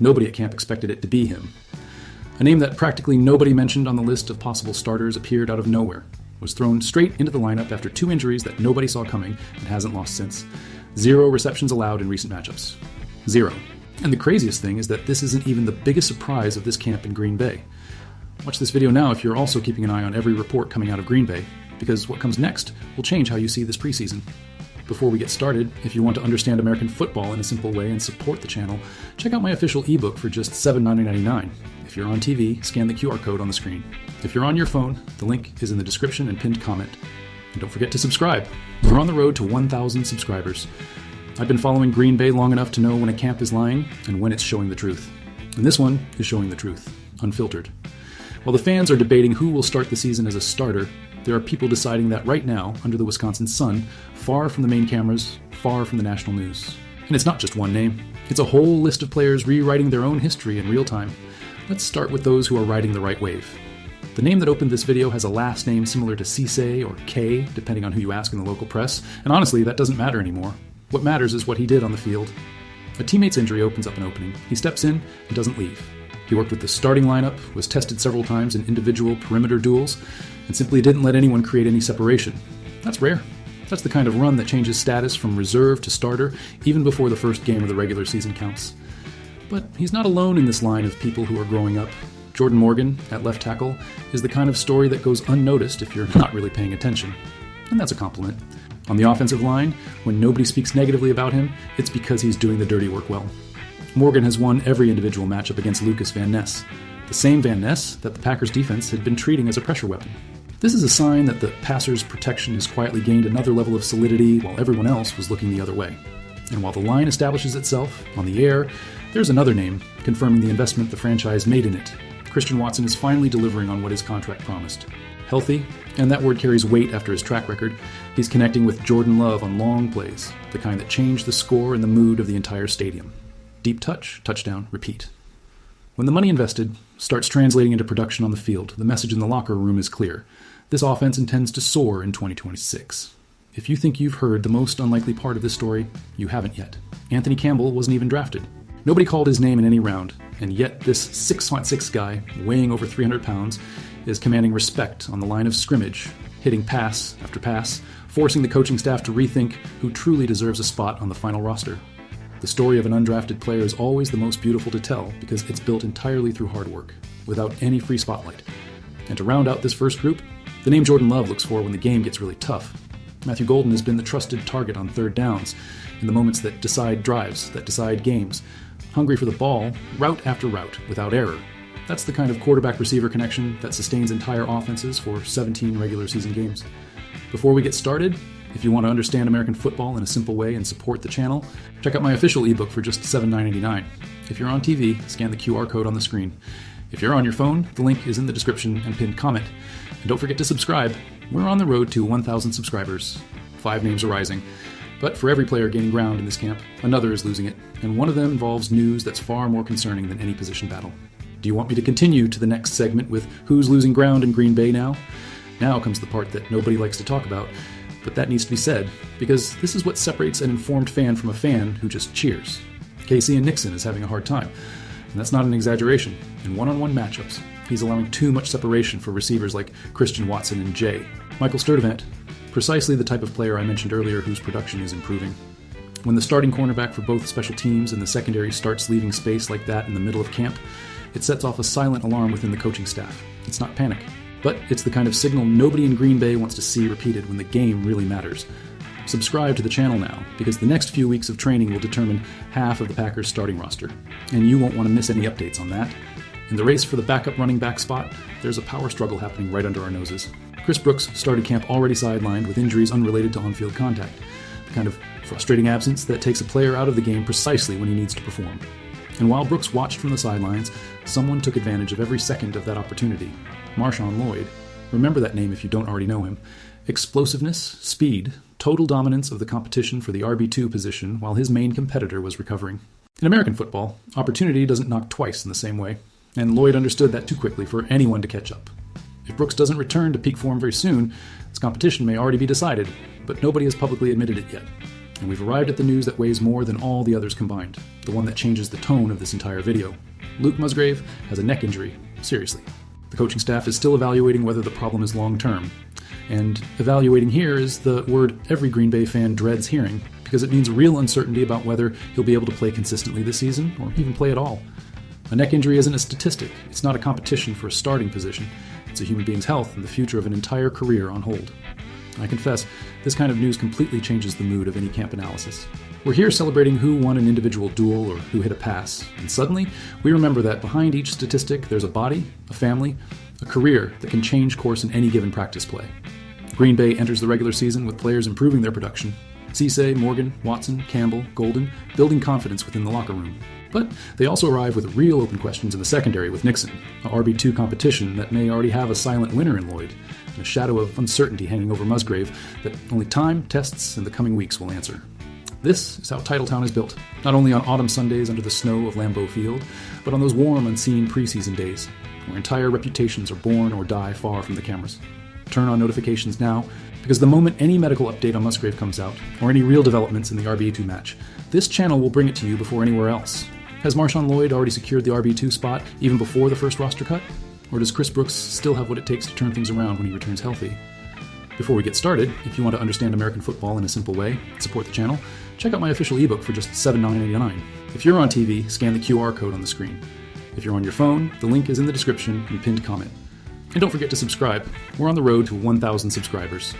Nobody at camp expected it to be him. A name that practically nobody mentioned on the list of possible starters appeared out of nowhere, was thrown straight into the lineup after 2 injuries that nobody saw coming and hasn't lost since. 0 receptions allowed in recent matchups. 0. And the craziest thing is that this isn't even the biggest surprise of this camp in Green Bay. Watch this video now if you're also keeping an eye on every report coming out of Green Bay, because what comes next will change how you see this preseason. Before we get started, if you want to understand American football in a simple way and support the channel, check out my official ebook for just $7.99. If you're on TV, scan the QR code on the screen. If you're on your phone, the link is in the description and pinned comment. And don't forget to subscribe. We're on the road to 1,000 subscribers. I've been following Green Bay long enough to know when a camp is lying and when it's showing the truth. And this one is showing the truth, unfiltered. While the fans are debating who will start the season as a starter, there are people deciding that right now, under the Wisconsin sun, far from the main cameras, far from the national news. And it's not just one name. It's a whole list of players rewriting their own history in real time. Let's start with those who are riding the right wave. The name that opened this video has a last name similar to Cisse or K, depending on who you ask in the local press, and honestly, that doesn't matter anymore. What matters is what he did on the field. A teammate's injury opens up an opening. He steps in and doesn't leave. He worked with the starting lineup, was tested several times in individual perimeter duels, and simply didn't let anyone create any separation. That's rare. That's the kind of run that changes status from reserve to starter even before the first game of the regular season counts. But he's not alone in this line of people who are growing up. Jordan Morgan, at left tackle, is the kind of story that goes unnoticed if you're not really paying attention. And that's a compliment. On the offensive line, when nobody speaks negatively about him, it's because he's doing the dirty work well. Morgan has won every individual matchup against Lucas Van Ness, the same Van Ness that the Packers defense had been treating as a pressure weapon. This is a sign that the passer's protection has quietly gained another level of solidity while everyone else was looking the other way. And while the line establishes itself on the air, there's another name confirming the investment the franchise made in it. Christian Watson is finally delivering on what his contract promised. Healthy, and that word carries weight after his track record, he's connecting with Jordan Love on long plays, the kind that change the score and the mood of the entire stadium. Deep touch, touchdown, repeat. When the money invested starts translating into production on the field, the message in the locker room is clear. This offense intends to soar in 2026. If you think you've heard the most unlikely part of this story, you haven't yet. Anthony Campbell wasn't even drafted. Nobody called his name in any round, and yet this 6'6" guy, weighing over 300 pounds, is commanding respect on the line of scrimmage, hitting pass after pass, forcing the coaching staff to rethink who truly deserves a spot on the final roster. The story of an undrafted player is always the most beautiful to tell because it's built entirely through hard work, without any free spotlight. And to round out this first group, the name Jordan Love looks for when the game gets really tough. Matthew Golden has been the trusted target on third downs, in the moments that decide drives, that decide games. Hungry for the ball, route after route, without error. That's the kind of quarterback-receiver connection that sustains entire offenses for 17 regular season games. Before we get started, if you want to understand American football in a simple way and support the channel, check out my official ebook for just $7.99. If you're on TV, scan the QR code on the screen. If you're on your phone, the link is in the description and pinned comment. And don't forget to subscribe. We're on the road to 1,000 subscribers. 5 names are rising. But for every player gaining ground in this camp, another is losing it, and one of them involves news that's far more concerning than any position battle. Do you want me to continue to the next segment with who's losing ground in Green Bay now? Now comes the part that nobody likes to talk about, but that needs to be said, because this is what separates an informed fan from a fan who just cheers. Casey and Nixon is having a hard time, and that's not an exaggeration. In one-on-one matchups, he's allowing too much separation for receivers like Christian Watson and Jay. Michael Sturdivant, precisely the type of player I mentioned earlier whose production is improving. When the starting cornerback for both special teams and the secondary starts leaving space like that in the middle of camp, it sets off a silent alarm within the coaching staff. It's not panic, but it's the kind of signal nobody in Green Bay wants to see repeated when the game really matters. Subscribe to the channel now, because the next few weeks of training will determine half of the Packers' starting roster, and you won't want to miss any updates on that. In the race for the backup running back spot, there's a power struggle happening right under our noses. Chris Brooks started camp already sidelined with injuries unrelated to on-field contact, the kind of frustrating absence that takes a player out of the game precisely when he needs to perform. And while Brooks watched from the sidelines, someone took advantage of every second of that opportunity. Marshawn Lloyd. Remember that name if you don't already know him. Explosiveness, speed, total dominance of the competition for the RB2 position while his main competitor was recovering. In American football, opportunity doesn't knock twice in the same way, and Lloyd understood that too quickly for anyone to catch up. If Brooks doesn't return to peak form very soon, his competition may already be decided, but nobody has publicly admitted it yet. And we've arrived at the news that weighs more than all the others combined, the one that changes the tone of this entire video. Luke Musgrave has a neck injury. Seriously. The coaching staff is still evaluating whether the problem is long-term. And evaluating here is the word every Green Bay fan dreads hearing, because it means real uncertainty about whether he'll be able to play consistently this season, or even play at all. A neck injury isn't a statistic. It's not a competition for a starting position. It's a human being's health and the future of an entire career on hold. I confess, this kind of news completely changes the mood of any camp analysis. We're here celebrating who won an individual duel or who hit a pass, and suddenly we remember that behind each statistic there's a body, a family, a career that can change course in any given practice play. Green Bay enters the regular season with players improving their production. Cisse, Morgan, Watson, Campbell, Golden, building confidence within the locker room. But they also arrive with real open questions in the secondary with Nixon, a RB2 competition that may already have a silent winner in Lloyd, and a shadow of uncertainty hanging over Musgrave that only time, tests, and the coming weeks will answer. This is how Titletown is built, not only on autumn Sundays under the snow of Lambeau Field, but on those warm, unseen preseason days, where entire reputations are born or die far from the cameras. Turn on notifications now, because the moment any medical update on Musgrave comes out, or any real developments in the RB2 match, this channel will bring it to you before anywhere else. Has Marshawn Lloyd already secured the RB2 spot even before the first roster cut? Or does Chris Brooks still have what it takes to turn things around when he returns healthy? Before we get started, if you want to understand American football in a simple way and support the channel, check out my official ebook for just $7.99. If you're on TV, scan the QR code on the screen. If you're on your phone, the link is in the description and pinned comment. And don't forget to subscribe. We're on the road to 1,000 subscribers.